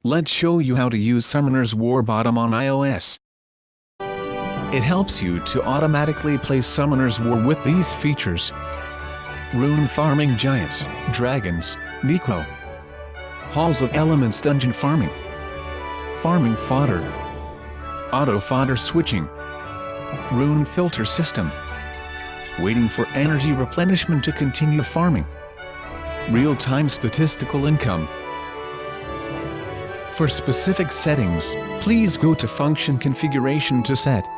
Let's show you how to use Summoner's War Bottom on iOS. It helps you to automatically play Summoner's War with these features: Rune Farming Giants, Dragons, Necro, Halls of Elements Dungeon Farming, Farming Fodder, Auto-Fodder Switching, Rune Filter System, Waiting for Energy Replenishment to continue farming, Real-time Statistical Income. For specific settings, please go to Function Configuration to set.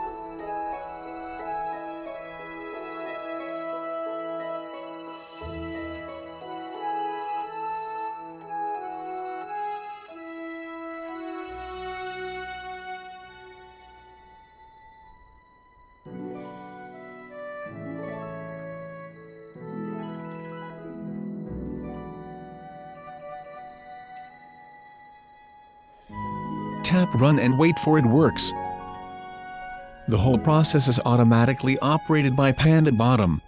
Tap Run and wait for it works. The whole process is automatically operated by Panda Bottom.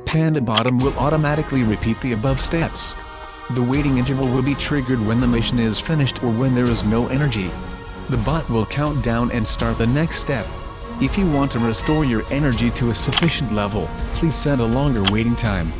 Panda Bottom will automatically repeat the above steps. The waiting interval will be triggered when the mission is finished or when there is no energy. The bot will count down and start the next step. If you want to restore your energy to a sufficient level, please set a longer waiting time.